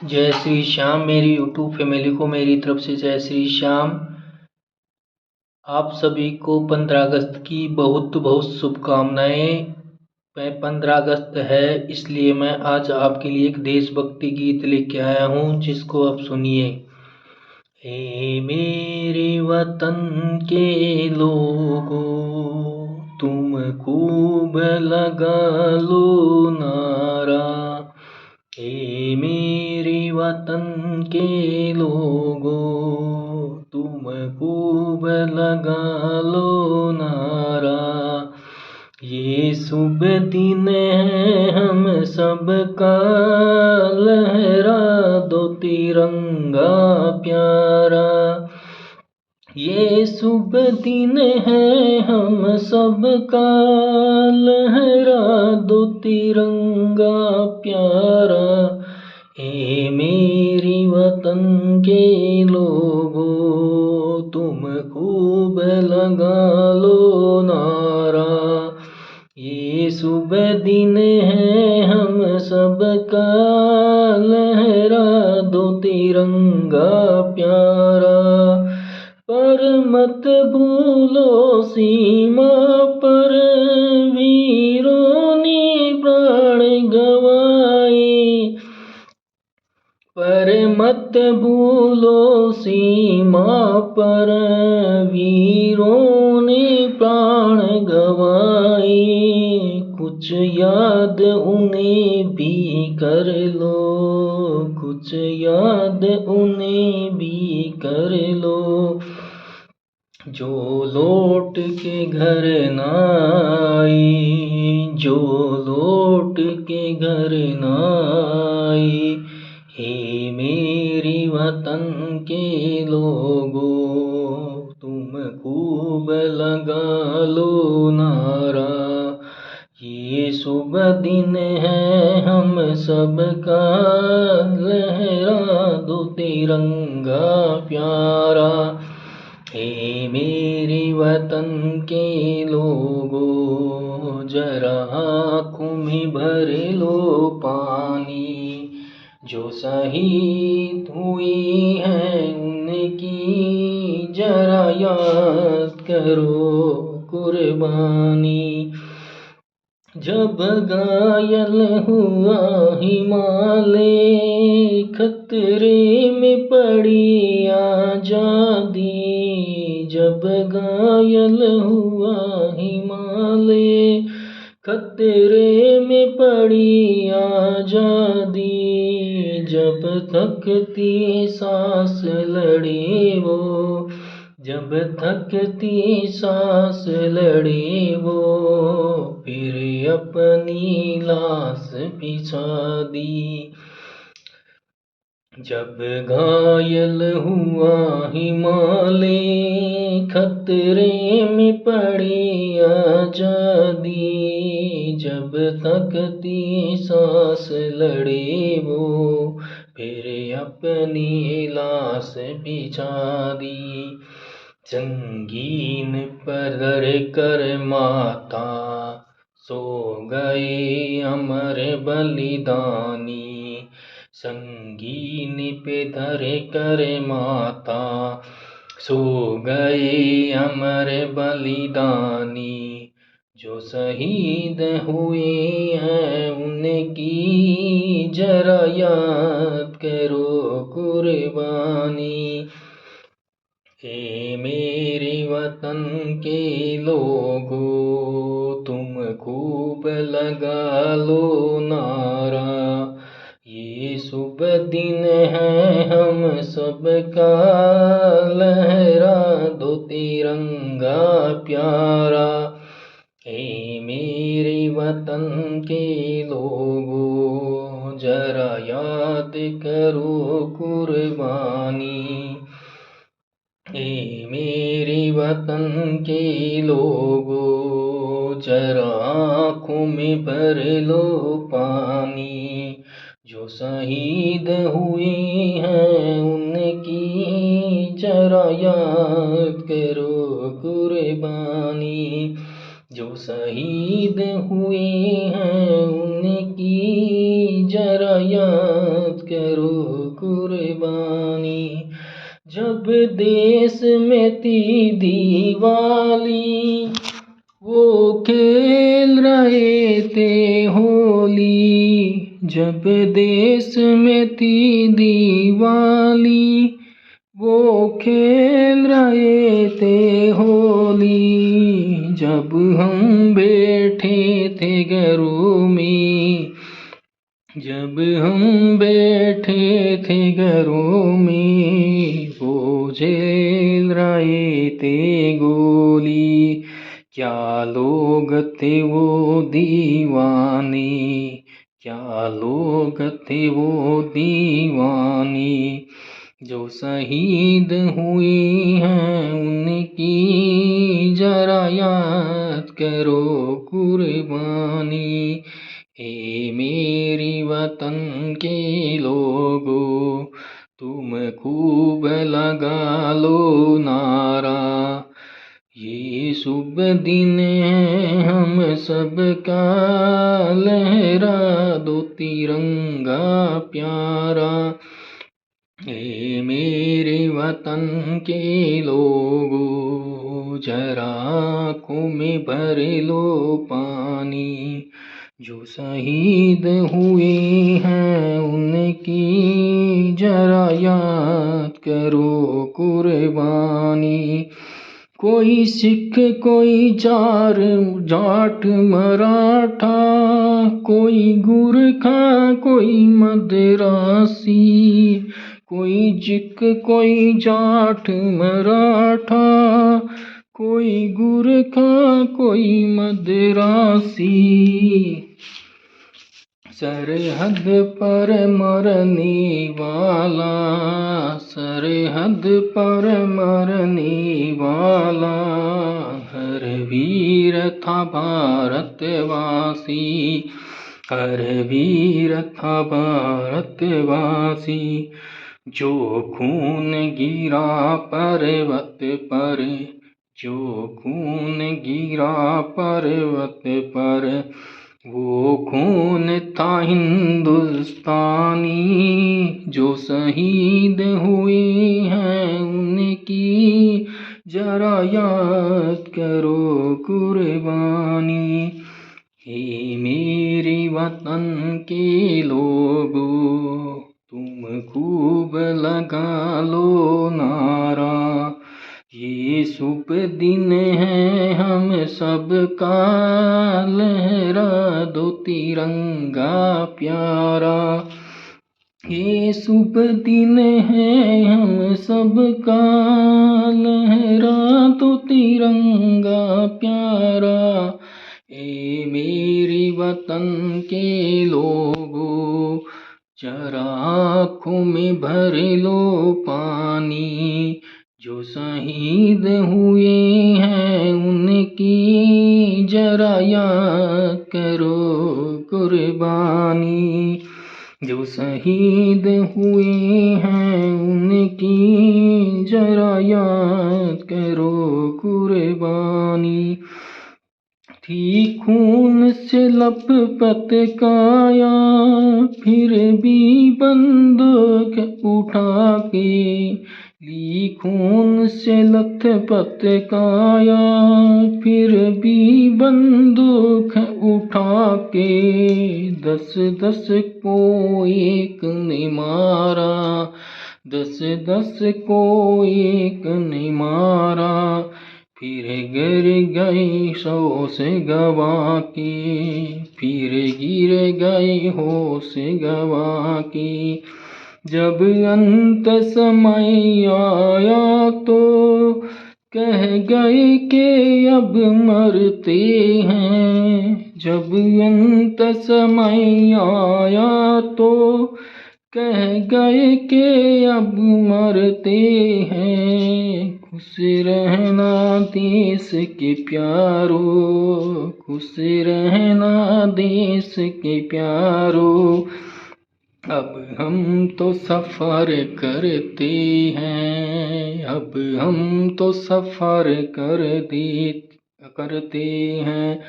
जय श्री श्याम। मेरी YouTube family को मेरी तरफ से जय श्री श्याम। आप सभी को 15 अगस्त की बहुत बहुत शुभकामनाएं। 15 अगस्त है, इसलिए मैं आज आपके लिए एक देशभक्ति गीत लेके आया हूँ, जिसको आप सुनिए। हे मेरे वतन के लोगों, तुम खूब लगा लो नारा। हे मेरे वतन के लोगों, तुम खूब लगा लो नारा। ये शुभ दिन है हम सबका, लहरा दो तिरंगा प्यारा। ये शुभ दिन है हम सबका, लहरा दो तिरंगा प्यारा। ए मेरी वतन के लोगों, तुम खूब लगा लो नारा। ये शुभ दिन है हम सबका, लहरा दो तिरंगा प्यारा। पर मत भूलो सीमा पर वीरों ने प्राण गवाए। पर मत भूलो सीमा पर वीरों ने प्राण गवाए। कुछ याद उन्हें भी कर लो, कुछ याद उन्हें भी कर लो। जो लौट के घर न आए, जो लौट के घर न आए। हे मेरी वतन के लोगों, तुम खूब लगा लो नारा। ये शुभ दिन है हम सबका, लहरा दो तिरंगा प्यारा। हे मेरे वतन के लोगों, जरा आँखों में भर लो पानी। जो शहीद हुई है उनकी जरा याद करो कुर्बानी। जब घायल हुआ हिमालय, खतरे में पड़ी आजादी। जब घायल हुआ हिमालय, खतरे में पड़ी आजादी। जब थकती सांस लड़े वो, जब थकती सांस लड़े वो, फिर अपनी लाश बिछा दी। जब घायल हुआ हिमालय, खतरे में पड़ी आजादी। जब थकती सांस लड़े वो, फिर अपनी लाश बिछा दी। संगीन पर धर कर माता, सो गए अमर बलिदानी। संगीन पे धर कर माता, सो गए अमर बलिदानी। जो शहीद हुए हैं उनकी जरा याद करो कुर्बानी। हे मेरे वतन के लोगों, तुम खूब लगा लो नारा। ये शुभ दिन है हम सबका, लहरा दो तिरंगा प्यारा। हे मेरे वतन के लोगों, जरा याद करो कुर्बानी। हे मेरे वतन के लोगों, जरा आँखों में भर लो पानी। जो शहीद हुए हैं उनकी जरा याद करो कुर्बानी। जो शहीद हुए हैं उनकी जरा याद करो जब देश में थी दिवाली, वो खेल रहे थे होली। जब देश में थी दिवाली, वो खेल रहे थे होली। जब हम बैठे थे घरों में, जब हम बैठे थे घरों में, वो झेल रहे थे गोली। क्या लोग थे वो दीवाने, क्या लोग थे वो दीवाने। जो शहीद हुए हैं उनकी जरा याद करो कुर्बानी। हे मेरी वतन के लोगों, तुम खूब लगा लो नारा। ये शुभ दिन है हम सबका, लहरा दो तिरंगा प्यारा। हे मेरे वतन के लोगों, जरा आँखों में भर लो पानी। जो शहीद हुए हैं उनकी जरा याद करो कुर्बानी। कोई सिख कोई जाट मराठा, कोई गुरखा कोई मद्रासी। कोई सिख कोई जाट मराठा, कोई गुरखा कोई मद्रासी। सरहद पर मरने वाला, सरहद पर मरने वाला, हर वीर था भारतवासी, हर वीर था भारतवासी। जो खून गिरा पर्वत पर, जो खून गिरा पर्वत पर, वो खून था हिंदुस्तानी। जो शहीद हुए हैं उनकी जरा याद करो कुर्बानी। हे मेरे वतन के लोगों, तुम खूब लगा लो नारा। ये शुभ दिन है हम सबका, लहरा दो तिरंगा प्यारा। ये शुभ दिन है हम सबका, लहरा दो तिरंगा प्यारा। ए मेरे वतन के लोगों, जरा आँखों में भर लो पानी। जो शहीद हुए हैं उनकी जरा याद करो कुर्बानी। जो शहीद हुए हैं उनकी जरा याद करो कुर्बानी। थी खून से लथपथ काया, फिर भी बंदूक उठा के, ली खून से लथपथ काया, फिर भी बंदूक उठा के। 10-10 को एक ने मारा, 10-10 को एक ने मारा। फिर गिर गए होश गवा के, फिर गिर गए होश गवा के। जब अंत समय आया तो कह गए कि अब मरते हैं। जब अंत समय आया तो कह गए कि अब मरते हैं। खुश रहना देश के प्यारो, खुश रहना देश के प्यारो। अब हम तो सफ़र करते हैं, अब हम तो सफ़र करते हैं।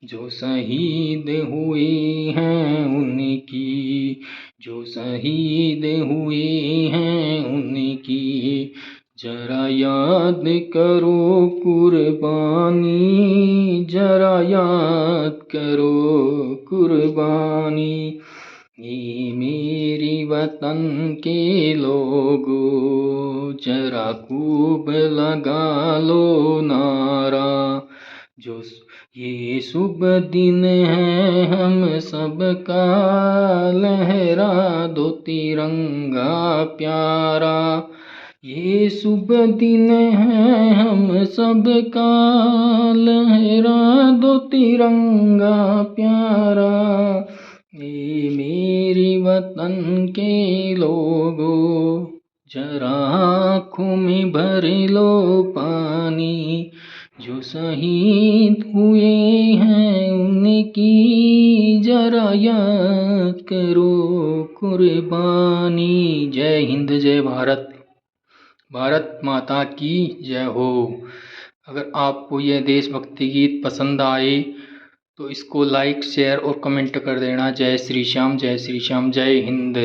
जो शहीद हुए हैं उनकी, जो शहीद हुए हैं उनकी जरा याद करो कुर्बानी, जरा याद करो कुर्बानी। ये मेरी वतन के लोगों, जरा खूब लगा लो नारा। जो ये शुभ दिन है हम सबका, लहरा दो तिरंगा प्यारा। ये शुभ दिन है हम सबका, लहरा दो तिरंगा प्यारा। ये मेरी वतन के लोगों, जरा आँखों में भर लो पानी। जो शहीद हुए हैं उनकी जरा याद करो कुर्बानी। जय हिंद, जय भारत, भारत माता की जय हो। अगर आपको यह देशभक्ति गीत पसंद आए तो इसको लाइक, शेयर और कमेंट कर देना। जय श्री श्याम, जय श्री श्याम, जय हिंद।